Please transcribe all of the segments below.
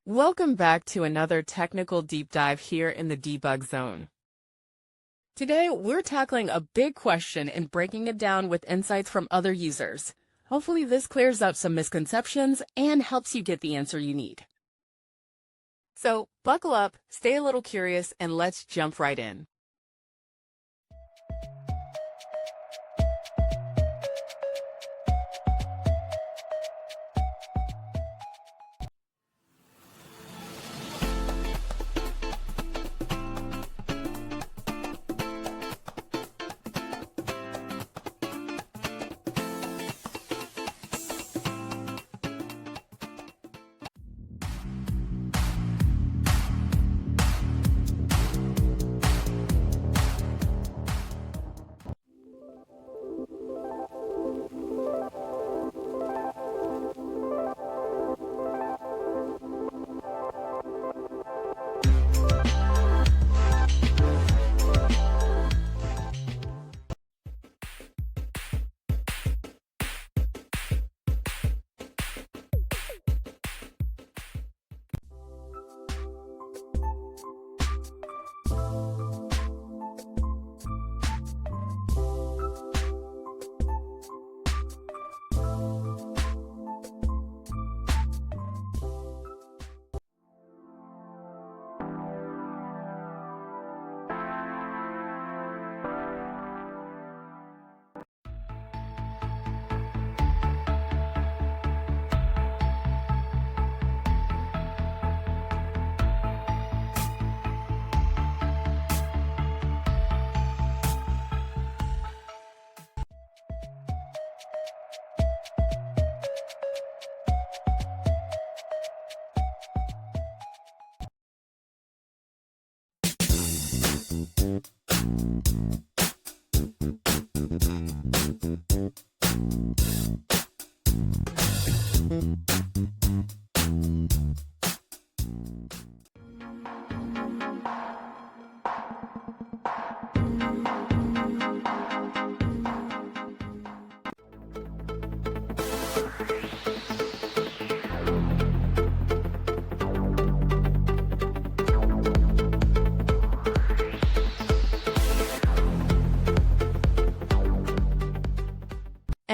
Welcome back to another technical deep dive here in the debug zone. Today, we're tackling a big question and breaking it down with insights from other users. Hopefully this clears up some misconceptions and helps you get the answer you need. So buckle up, stay a little curious, and let's jump right in.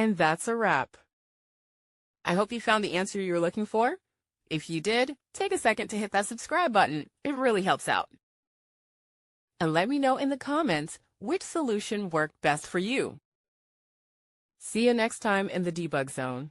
And that's a wrap. I hope you found the answer you were looking for. If you did, take a second to hit that subscribe button. It really helps out. And let me know in the comments which solution worked best for you. See you next time in the debug zone.